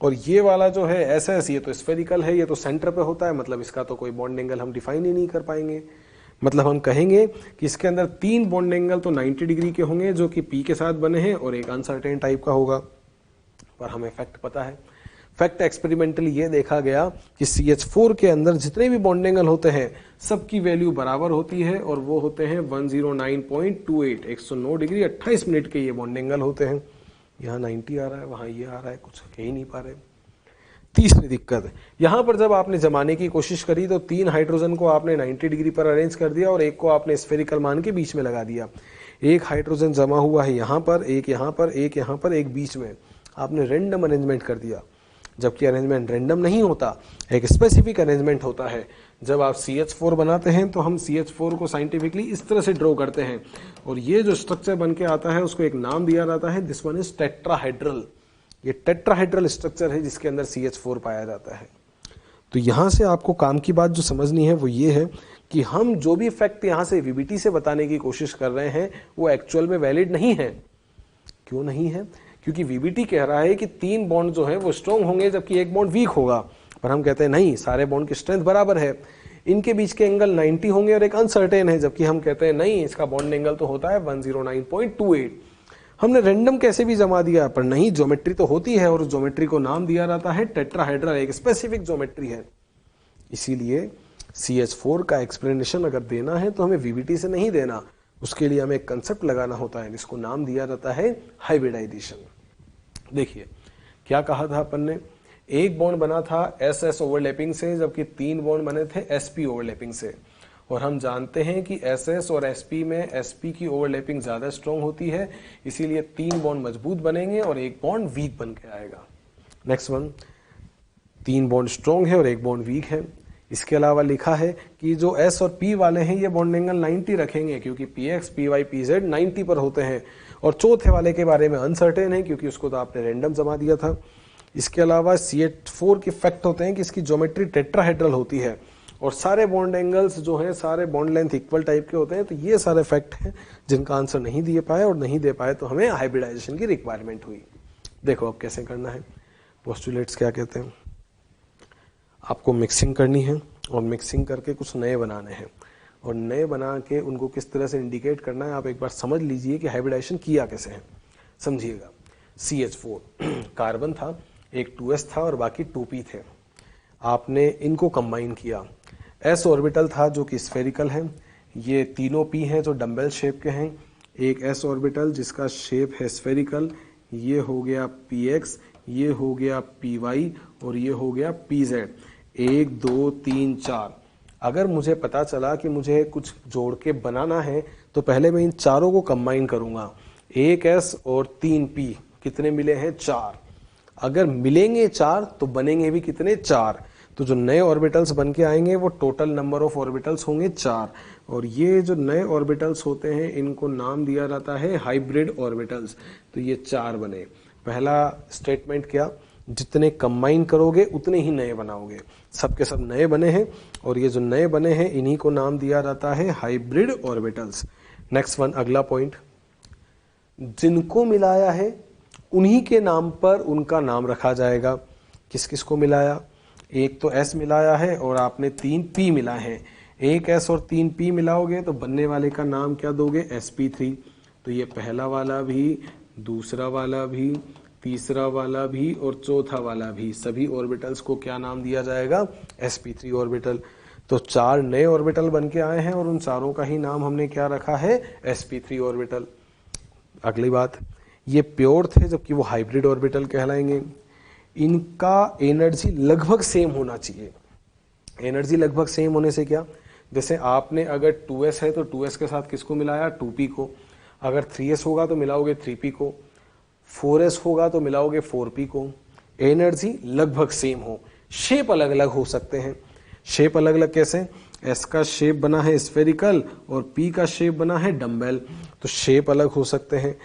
और ये वाला जो है SS, ये तो स्फेरिकल है, ये तो सेंटर पे होता है, मतलब इसका तो कोई बॉन्ड एंगल हम डिफाइन ही नहीं कर पाएंगे। मतलब हम कहेंगे कि इसके अंदर 3 बॉन्ड एंगल तो 90 डिग्री के होंगे जो कि P के साथ बने हैं और एक अनसर्टेन टाइप का होगा। पर हमें फैक्ट पता है, फैक्ट एक्सपेरिमेंटली ये देखा गया कि CH4 के अंदर जितने भी बॉन्ड एंगल होते हैं सबकी वैल्यू बराबर होती है और वो होते हैं 109.28, 109 डिग्री 28 मिनट के ये बॉन्ड एंगल होते हैं। यहाँ 90 आ रहा है, वहाँ ये आ रहा है, कुछ कह ही नहीं पा रहे। तीसरी दिक्कत, यहाँ पर जब आपने जमाने की कोशिश करी तो 3 हाइड्रोजन को आपने 90 डिग्री पर अरेंज कर दिया और एक को आपने स्फेरिकल मान के बीच में लगा दिया। एक हाइड्रोजन जमा हुआ है यहाँ पर, एक यहाँ पर, एक यहाँ पर, एक बीच में। आपने रेंडम अरेंजमेंट कर दिया, जबकि अरेंजमेंट रेंडम नहीं होता, एक स्पेसिफिक अरेंजमेंट होता है। जब आप CH4 बनाते हैं तो हम CH4 को साइंटिफिकली इस तरह से ड्रॉ करते हैं और ये जो स्ट्रक्चर बन के आता है उसको एक नाम दिया जाता है, दिस वन इज टेट्राहेड्रल। ये टेट्राहेड्रल स्ट्रक्चर है जिसके अंदर CH4 पाया जाता है। तो यहाँ से आपको काम की बात जो समझनी है वो ये है कि हम जो भी फैक्ट यहाँ से VBT से बताने की कोशिश कर रहे हैं वो एक्चुअल में वैलिड नहीं है। क्यों नहीं है? क्योंकि VBT कह रहा है कि 3 बॉन्ड जो है वो स्ट्रॉन्ग होंगे जबकि एक बॉन्ड वीक होगा, पर हम कहते हैं नहीं, सारे बॉन्ड की स्ट्रेंथ बराबर है, इनके बीच के एंगल 90 होंगे और एक अनसर्टेन है, जबकि हम कहते हैं नहीं, इसका बॉन्ड एंगल तो होता है 109.28। हमने रैंडम कैसे भी जमा दिया, पर नहीं, ज्योमेट्री तो होती है और ज्योमेट्री को नाम दिया जाता है टेट्राहेड्रल, एक स्पेसिफिक ज्योमेट्री है। इसीलिए CH4 का एक्सप्लेनेशन अगर देना है तो हमें VBT से नहीं देना, उसके लिए हमें एक कंसेप्ट लगाना होता है जिसको नाम दिया जाता है हाइब्रिडाइजेशन। देखिए क्या कहा था अपन ने, एक बॉन्ड बना था SS ओवरलैपिंग से, जबकि 3 बॉन्ड बने थे SP ओवरलैपिंग से। और हम जानते हैं कि SS और SP में SP की ओवरलैपिंग ज्यादा स्ट्रॉन्ग होती है, इसीलिए 3 बॉन्ड मजबूत बनेंगे और एक बॉन्ड वीक बन के आएगा। नेक्स्ट वन, 3 बॉन्ड स्ट्रॉन्ग है और एक बॉन्ड वीक है। इसके अलावा लिखा है कि जो S और P वाले हैं ये बॉन्ड एंगल 90 रखेंगे, क्योंकि PX, PY, PZ 90 पर होते हैं। और चौथे वाले के बारे में अनसर्टेन है, क्योंकि उसको तो आपने रैंडम जमा दिया था। इसके अलावा CH4 के फैक्ट होते हैं कि इसकी ज्योमेट्री टेट्राहेड्रल होती है और सारे बॉन्ड एंगल्स जो हैं सारे बॉन्ड लेंथ इक्वल टाइप के होते हैं। तो ये सारे फैक्ट हैं जिनका आंसर नहीं दे पाए, और नहीं दे पाए तो हमें हाइब्रिडाइजेशन की रिक्वायरमेंट हुई। देखो अब कैसे करना है। पोस्टुलेट्स क्या कहते हैं, आपको मिक्सिंग करनी है और मिक्सिंग करके कुछ नए बनाने हैं, और नए बना के उनको किस तरह से इंडिकेट करना है आप एक बार समझ लीजिए कि हाइब्रिडाइजेशन किया कैसे है। समझिएगा, CH4 कार्बन था, एक 2s था और बाकी 2p थे। आपने इनको कंबाइन किया। s ऑर्बिटल था जो कि स्फेरिकल है, ये तीनों p हैं जो डम्बेल शेप के हैं। एक s ऑर्बिटल जिसका शेप है स्फेरिकल, ये हो गया px, ये हो गया py और ये हो गया pz। 1 2 3 4। अगर मुझे पता चला कि मुझे कुछ जोड़ के बनाना है तो पहले मैं इन चारों को कंबाइन करूंगा। 1s और 3p कितने मिले हैं, 4। अगर मिलेंगे 4 तो बनेंगे भी कितने, 4। तो जो नए ऑर्बिटल्स बन के आएंगे वो टोटल नंबर ऑफ ऑर्बिटल्स होंगे 4। और ये जो नए ऑर्बिटल्स होते हैं इनको नाम दिया जाता है हाइब्रिड ऑर्बिटल्स। तो ये 4 बने। पहला स्टेटमेंट क्या, जितने कंबाइन करोगे उतने ही नए बनाओगे। सबके सब नए बने हैं और ये जो नए बने हैं इन्हीं को नाम दिया जाता है हाइब्रिड ऑर्बिटल्स। नेक्स्ट वन, अगला पॉइंट, जिनको मिलाया है उन्हीं के नाम पर उनका नाम रखा जाएगा। किस किस को मिलाया, एक तो S मिलाया है और आपने 3 P मिलाए हैं। एक S और 3 P मिलाओगे तो बनने वाले का नाम क्या दोगे, sp3। तो ये पहला वाला भी, दूसरा वाला भी, तीसरा वाला भी और चौथा वाला भी, सभी ऑर्बिटल्स को क्या नाम दिया जाएगा, sp3 ऑर्बिटल। तो 4 नए ऑर्बिटल बन के आए हैं और उन चारों का ही नाम हमने क्या रखा है, sp3 ऑर्बिटल। अगली बात, ये प्योर थे जबकि वो हाइब्रिड ऑर्बिटल कहलाएंगे। इनका एनर्जी लगभग सेम होना चाहिए। एनर्जी लगभग सेम होने से क्या, जैसे आपने अगर 2s है तो 2s के साथ किसको मिलाया, 2p को। अगर 3s होगा तो मिलाओगे 3p को। 4s होगा तो मिलाओगे 4p को। एनर्जी लगभग सेम हो, शेप अलग अलग हो सकते हैं। शेप अलग अलग कैसे, s का शेप बना है स्फेरिकल और p का शेप बना है डम्बेल, तो शेप अलग हो सकते हैं।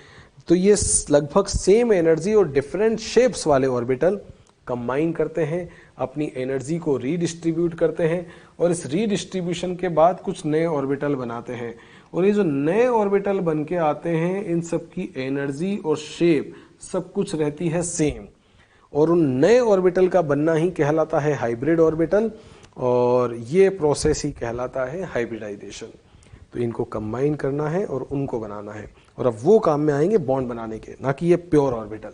तो ये लगभग सेम एनर्जी और डिफरेंट शेप्स वाले ऑर्बिटल कंबाइन करते हैं, अपनी एनर्जी को रीडिस्ट्रीब्यूट करते हैं और इस रीडिस्ट्रीब्यूशन के बाद कुछ नए ऑर्बिटल बनाते हैं। और ये जो नए ऑर्बिटल बन के आते हैं इन सब की एनर्जी और शेप सब कुछ रहती है सेम, और उन नए ऑर्बिटल का बनना ही कहलाता है हाइब्रिड ऑर्बिटल, और ये प्रोसेस ही कहलाता है हाइब्रिडाइजेशन। तो इनको कंबाइन करना है और उनको बनाना है, और अब वो काम में आएंगे बॉन्ड बनाने के, ना कि ये प्योर ऑर्बिटल।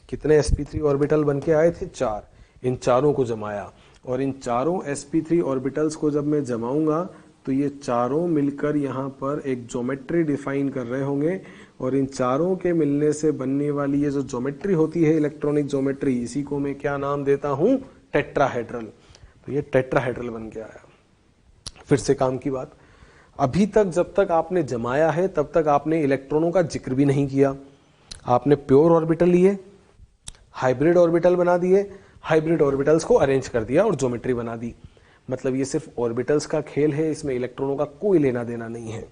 कितने sp3 ऑर्बिटल बन के आए थे, 4। इन चारों को जमाया, और इन चारों sp3 ऑर्बिटल्स को जब मैं जमाऊंगा तो ये चारों मिलकर यहाँ पर एक ज्योमेट्री डिफाइन कर रहे होंगे, और इन चारों के मिलने से बनने वाली ये जो ज्योमेट्री होती है, इलेक्ट्रॉनिक ज्योमेट्री, इसी को मैं क्या नाम देता हूँ, टेट्राहेड्रल। तो ये टेट्राहेड्रल बन के आया। फिर से काम की बात, अभी तक जब तक आपने जमाया है तब तक आपने इलेक्ट्रॉनों का जिक्र भी नहीं किया। आपने प्योर ऑर्बिटल लिए, हाइब्रिड ऑर्बिटल बना दिए, हाइब्रिड ऑर्बिटल्स को अरेंज कर दिया और ज्योमेट्री बना दी। मतलब ये सिर्फ ऑर्बिटल्स का खेल है, इसमें इलेक्ट्रॉनों का कोई लेना देना नहीं है।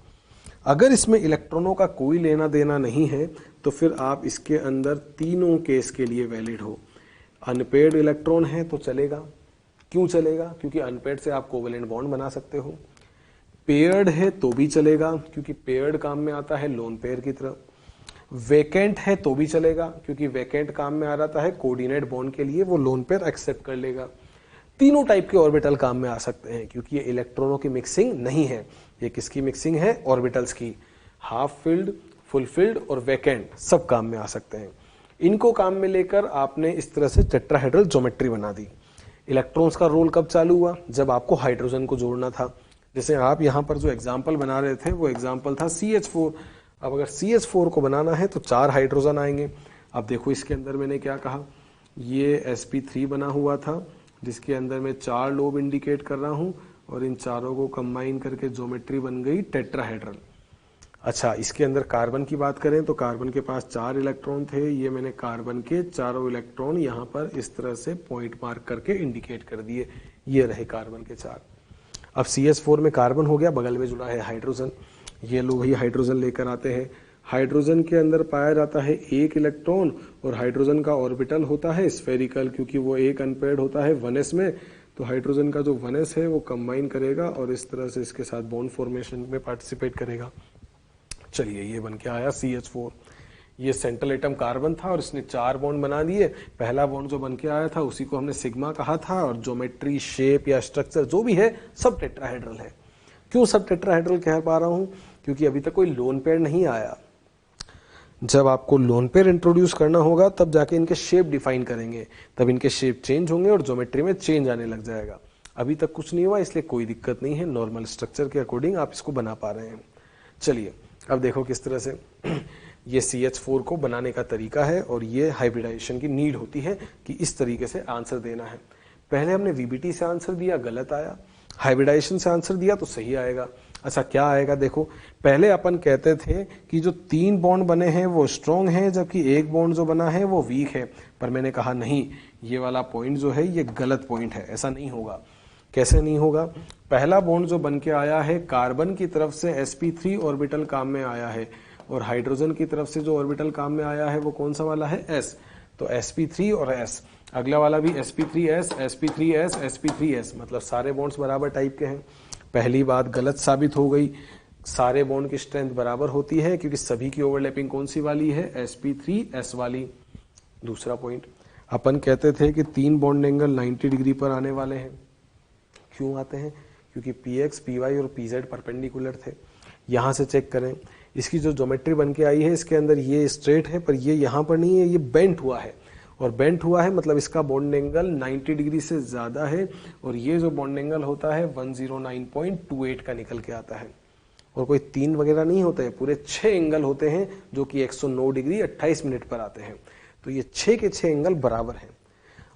अगर इसमें इलेक्ट्रॉनों का कोई लेना देना नहीं है तो फिर आप इसके अंदर तीनों केस के लिए वैलिड हो। अनपेयर्ड इलेक्ट्रॉन है तो चलेगा। क्यों चलेगा, क्योंकि अनपेयर्ड से आप कोवेलेंट बॉन्ड बना सकते हो। पेयर्ड है तो भी चलेगा, क्योंकि पेयर्ड काम में आता है लोन पेयर की तरह। वेकेंट है तो भी चलेगा, क्योंकि वेकेंट काम में आ जाता है कोऑर्डिनेट बॉन्ड के लिए, वो लोन पेयर एक्सेप्ट कर लेगा। तीनों टाइप के ऑर्बिटल काम में आ सकते हैं, क्योंकि ये इलेक्ट्रॉनों की मिक्सिंग नहीं है, ये किसकी मिक्सिंग है, ऑर्बिटल्स की। हाफ फिल्ड, फुलफिल्ड और वैकेंट सब काम में आ सकते हैं। इनको काम में लेकर आपने इस तरह से टेट्राहेड्रल ज्योमेट्री बना दी। इलेक्ट्रॉन्स का रोल कब चालू हुआ? जब आपको हाइड्रोजन को जोड़ना था। जैसे आप यहाँ पर जो एग्जाम्पल बना रहे थे वो एग्जाम्पल था CH4। अब अगर CH4 को बनाना है तो 4 हाइड्रोजन आएंगे। अब देखो इसके अंदर मैंने क्या कहा, ये sp3 बना हुआ था जिसके अंदर मैं 4 लोब इंडिकेट कर रहा हूँ और इन चारों को कंबाइन करके ज्योमेट्री बन गई टेट्राहेड्रल। अच्छा, इसके अंदर कार्बन की बात करें तो कार्बन के पास 4 इलेक्ट्रॉन थे। ये मैंने कार्बन के चारों इलेक्ट्रॉन यहाँ पर इस तरह से पॉइंट मार्क करके इंडिकेट कर दिए, ये रहे कार्बन के 4। अब CH4 में कार्बन हो गया, बगल में जुड़ा है हाइड्रोजन। ये लोग ही हाइड्रोजन लेकर आते हैं। हाइड्रोजन के अंदर पाया जाता है 1 इलेक्ट्रॉन और हाइड्रोजन का ऑर्बिटल होता है स्फेरिकल, क्योंकि वो एक अनपेयर्ड होता है 1s में। तो हाइड्रोजन का जो 1s है वो कंबाइन करेगा और इस तरह से इसके साथ बॉन्ड फॉर्मेशन में पार्टिसिपेट करेगा। चलिए, ये बन के आया CH4। ये सेंट्रल एटम कार्बन था और इसने 4 बॉन्ड बना दिए। पहला बॉन्ड जो बन के आया था उसी को हमने सिग्मा कहा था और ज्योमेट्री, शेप या स्ट्रक्चर जो भी है सब टेट्राहेड्रल है। क्यों सब टेट्राहेड्रल कह पा रहा हूं? क्योंकि अभी तक कोई लोन पेयर नहीं आया। जब आपको लोन पेयर इंट्रोड्यूस करना होगा तब जाके इनके शेप डिफाइन करेंगे, तब इनके शेप चेंज होंगे और ज्योमेट्री में चेंज आने लग जाएगा। अभी तक कुछ नहीं हुआ, इसलिए कोई दिक्कत नहीं है, नॉर्मल स्ट्रक्चर के अकॉर्डिंग आप इसको बना पा रहे हैं। चलिए अब देखो किस तरह से ये CH4 को बनाने का तरीका है और ये हाइब्रिडाइजेशन की नीड होती है कि इस तरीके से आंसर देना है। पहले हमने VBT से आंसर दिया, गलत आया। हाइब्रिडाइजेशन से आंसर दिया तो सही आएगा। अच्छा, क्या आएगा? देखो, पहले अपन कहते थे कि जो 3 बॉन्ड बने हैं वो स्ट्रॉन्ग है जबकि 1 बॉन्ड जो बना है वो वीक है। पर मैंने कहा नहीं, ये वाला पॉइंट जो है ये गलत पॉइंट है, ऐसा नहीं होगा। कैसे नहीं होगा? पहला बॉन्ड जो बन के आया है कार्बन की तरफ से sp3 ऑर्बिटल काम में आया है और हाइड्रोजन की तरफ से जो ऑर्बिटल काम में आया है वो कौन सा वाला है? S। तो sp3 और S। अगला वाला भी sp3s, sp3s, sp3s, मतलब सारे बॉन्ड्स बराबर टाइप के हैं। पहली बात गलत साबित हो गई। सारे बॉन्ड की स्ट्रेंथ बराबर होती है क्योंकि सभी की ओवरलैपिंग कौन सी वाली है? sp3s वाली। दूसरा पॉइंट, अपन कहते थे कि 3 बॉन्ड एंगल 90 डिग्री पर आने वाले हैं। क्यों आते हैं? क्योंकि px, py और pz परपेंडिकुलर थे। यहां से चेक करें, इसकी जो ज्योमेट्री बन के आई है इसके अंदर ये स्ट्रेट है पर ये यहाँ पर नहीं है, ये बेंट हुआ है। और बेंट हुआ है मतलब इसका बॉन्ड एंगल 90 डिग्री से ज्यादा है और ये जो बॉन्ड एंगल होता है 109.28 का निकल के आता है। और कोई 3 वगैरह नहीं होते हैं, पूरे 6 एंगल होते हैं जो कि 109 डिग्री 28 मिनट पर आते हैं। तो ये 6 के 6 एंगल बराबर हैं।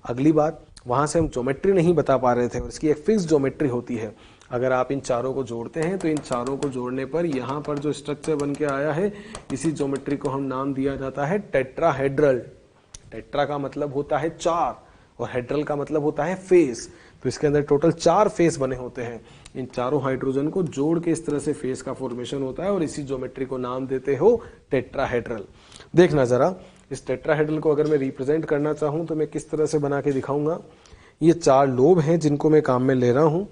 अगली बात, वहां से हम ज्योमेट्री नहीं बता पा रहे थे और इसकी एक फिक्स ज्योमेट्री होती है। अगर आप इन चारों को जोड़ते हैं तो इन चारों को जोड़ने पर यहाँ पर जो स्ट्रक्चर बन के आया है इसी ज्योमेट्री को हम नाम दिया जाता है टेट्राहेड्रल। टेट्रा का मतलब होता है 4 और हेड्रल का मतलब होता है फेस। तो इसके अंदर टोटल 4 फेस बने होते हैं। इन चारों हाइड्रोजन को जोड़ के इस तरह से फेस का फॉर्मेशन होता है और इसी ज्योमेट्री को नाम देते हो टेट्राहेड्रल। देखना जरा, इस टेट्राहेड्रल को अगर मैं रिप्रेजेंट करना चाहूं तो मैं किस तरह से बना के दिखाऊंगा। ये 4 लोब हैं जिनको मैं काम में ले रहा हूं।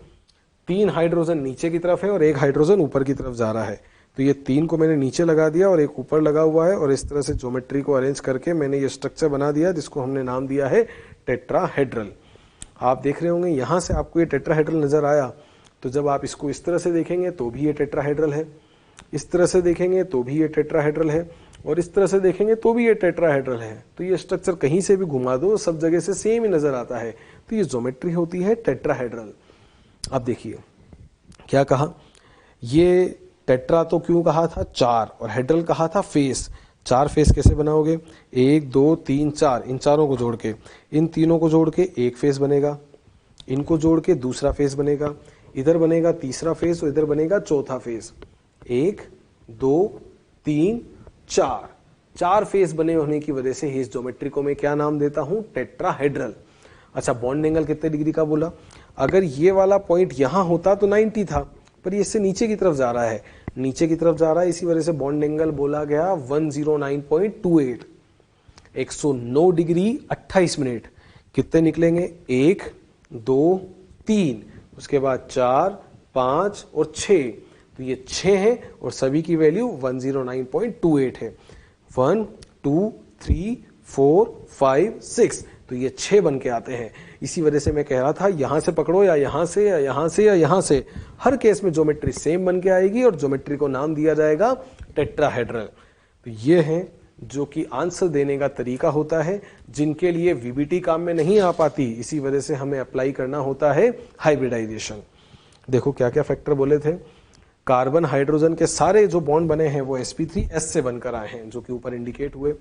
3 हाइड्रोजन नीचे की तरफ है और 1 हाइड्रोजन ऊपर की तरफ जा रहा है। तो ये 3 को मैंने नीचे लगा दिया और 1 ऊपर लगा हुआ है और इस तरह से ज्योमेट्री को अरेंज करके मैंने ये स्ट्रक्चर बना दिया जिसको हमने नाम दिया है टेट्राहेड्रल। आप देख रहे होंगे यहां से आपको ये टेट्राहेड्रल नजर आया, तो जब आप इसको इस तरह से देखेंगे तो भी ये टेट्राहेड्रल है, इस तरह से देखेंगे तो भी ये टेट्राहेड्रल है और इस तरह से देखेंगे तो भी ये टेट्राहेड्रल है। तो ये स्ट्रक्चर कहीं से भी घुमा दो सब जगह से सेम ही नजर आता है। तो ये ज्योमेट्री होती है टेट्राहेड्रल। अब देखिए क्या कहा, ये टेट्रा तो क्यों कहा था? 4 और हेड्रल कहा था फेस। 4 फेस कैसे बनाओगे? 1 2 3 4, इन चारों को जोड़ के, इन तीनों को जोड़ के 1 फेस बनेगा, इनको जोड़ के दूसरा फेस बनेगा, इधर बनेगा तीसरा फेस और इधर बनेगा चौथा फेस। 1 2 3 4, 4 फेस बने होने की वजह से इस ज्योमेट्री को मैं क्या नाम देता हूं? टेट्राहेड्रल। अच्छा, बॉन्ड एंगल कितने डिग्री का बोला? अगर ये वाला पॉइंट यहां होता तो 90 था, पर ये इससे नीचे की तरफ जा रहा है, नीचे की तरफ जा रहा है, इसी वजह से बॉन्ड एंगल बोला गया 109.28। 109 डिग्री 28 मिनट। कितने निकलेंगे? 1 2 3, उसके बाद 4 5 और 6। तो ये 6 है और सभी की वैल्यू 109.28 है। 1 2 3 4 5 6, तो ये 6 बन के आते हैं। इसी वजह से मैं कह रहा था यहां से पकड़ो या यहां से या यहां से या यहां से, हर केस में ज्योमेट्री सेम बन के आएगी और ज्योमेट्री को नाम दिया जाएगा टेट्राहेड्रल। तो ये हैं जो कि आंसर देने का तरीका होता है, जिनके लिए वीबीटी काम में नहीं आ पाती, इसी वजह से हमें अप्लाई करना होता है हाइब्रिडाइजेशन। देखो क्या क्या फैक्टर बोले थे। कार्बन हाइड्रोजन के सारे जो बॉन्ड बने हैं वो sp3s से बनकर आए हैं, जो कि ऊपर इंडिकेट हुए।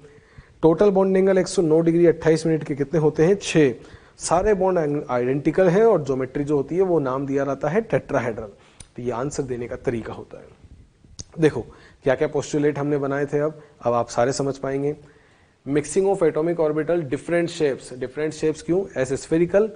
Total bond angle 109 degree 28 minute के कितने होते हैं? 6। सारे बॉन्ड आइडेंटिकल हैं और ज्योमेट्री जो होती है वो नाम दिया रहता है टेट्राहेड्रल। तो ये आंसर देने का तरीका होता है। देखो क्या क्या पोस्टुलेट हमने बनाए थे, अब आप सारे समझ पाएंगे। Mixing of atomic orbital different shapes क्यों? एस स्फेरिकल,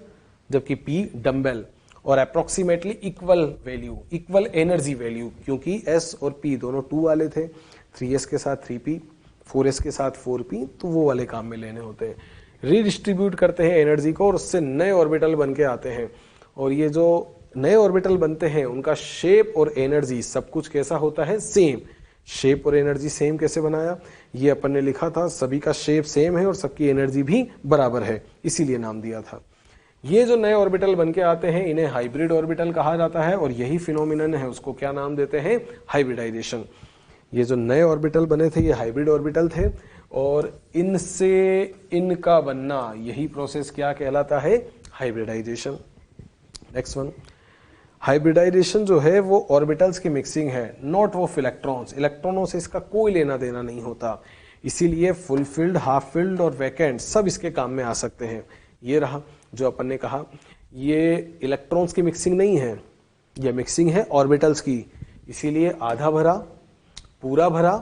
जबकि पी डम्बेल, और approximately equal value, equal energy value, क्योंकि एस और पी दोनों 2 वाले थे, 3s के साथ 3p, 4s के साथ 4p, तो वो वाले काम में लेने होते हैं। रीडिस्ट्रीब्यूट करते हैं एनर्जी को और उससे नए ऑर्बिटल बन के आते हैं, और ये जो नए ऑर्बिटल बनते हैं उनका शेप और एनर्जी सब कुछ कैसा होता है? सेम। शेप और एनर्जी सेम कैसे बनाया? ये अपन ने लिखा था, सभी का शेप सेम है और सबकी एनर्जी भी बराबर है, इसीलिए नाम दिया था। ये जो नए ऑर्बिटल बन के आते हैं इन्हें हाइब्रिड ऑर्बिटल कहा जाता है, और यही फिनोमिनन है उसको क्या नाम देते हैं? हाइब्रिडाइजेशन। ये जो नए ऑर्बिटल बने थे ये हाइब्रिड ऑर्बिटल थे, और इनसे इनका बनना, यही प्रोसेस क्या कहलाता है? हाइब्रिडाइजेशन। नेक्स्ट वन, हाइब्रिडाइजेशन जो है वो ऑर्बिटल्स की मिक्सिंग है, नॉट ऑफ इलेक्ट्रॉन्स। इलेक्ट्रॉनों से इसका कोई लेना देना नहीं होता, इसीलिए फुलफिल्ड, हाफ फिल्ड और वैकेंट सब इसके काम में आ सकते हैं। ये रहा जो अपन ने कहा, ये इलेक्ट्रॉन्स की मिक्सिंग नहीं है, ये मिक्सिंग है ऑर्बिटल्स की, इसीलिए आधा भरा, पूरा भरा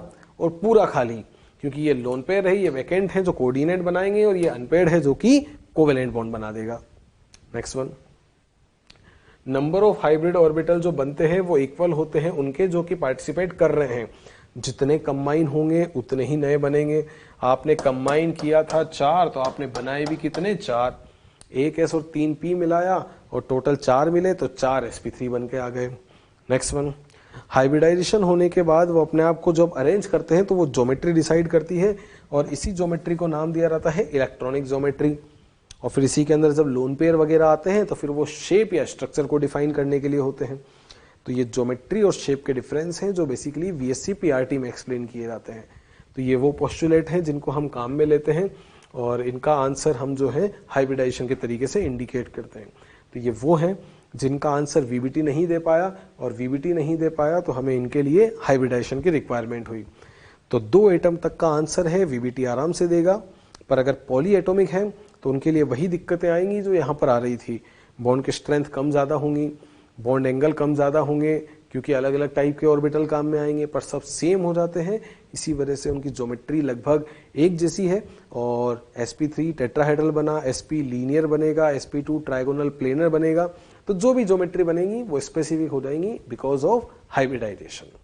और पूरा खाली, क्योंकि ये लोन पेयर है, ये वैकेंट है जो कोऑर्डिनेट बनाएंगे, और ये अनपेयर्ड है जो कि कोवेलेंट बॉन्ड बना देगा। Next one, number of hybrid orbital जो बनते हैं वो इक्वल होते हैं उनके जो कि पार्टिसिपेट कर रहे हैं। जितने कंबाइन होंगे उतने ही नए बनेंगे। आपने कंबाइन किया था 4, तो आपने बनाए भी कितने? 4। 1s और 3p मिलाया और टोटल 4 मिले, तो 4 sp3 बन के आ गए। नेक्स्ट वन, हाइब्रिडाइजेशन होने के बाद वो अपने आप को जब अरेंज करते हैं तो वो ज्योमेट्री डिसाइड करती है, और इसी ज्योमेट्री को नाम दिया जाता है इलेक्ट्रॉनिक ज्योमेट्री। और फिर इसी के अंदर जब लोन पेयर वगैरह आते हैं तो फिर वो शेप या स्ट्रक्चर को डिफाइन करने के लिए होते हैं। तो ये ज्योमेट्री और शेप के डिफरेंस हैं जो बेसिकली VSC PRT में एक्सप्लेन किए जाते हैं। तो ये वो पोस्टुलेट हैं जिनको हम काम में लेते हैं, और इनका आंसर हम जो है हाइब्रिडाइजेशन के तरीके से इंडिकेट करते हैं। तो ये वो हैं जिनका आंसर VBT नहीं दे पाया, और VBT नहीं दे पाया तो हमें इनके लिए हाइब्रिडाइजेशन की रिक्वायरमेंट हुई। तो 2 एटम तक का आंसर है, VBT आराम से देगा, पर अगर पॉली एटॉमिक है तो उनके लिए वही दिक्कतें आएंगी जो यहाँ पर आ रही थी। बॉन्ड की स्ट्रेंथ कम ज़्यादा होंगी, बॉन्ड एंगल कम ज़्यादा होंगे, क्योंकि अलग अलग टाइप के ऑर्बिटल काम में आएंगे, पर सब सेम हो जाते हैं, इसी वजह से उनकी ज्योमेट्री लगभग एक जैसी है। और sp3 टेट्राहेड्रल बना, sp लीनियर बनेगा, sp2 ट्राइगोनल प्लेनर बनेगा। तो जो भी ज्योमेट्री बनेगी वो स्पेसिफिक हो जाएंगी बिकॉज ऑफ हाइब्रिडाइजेशन।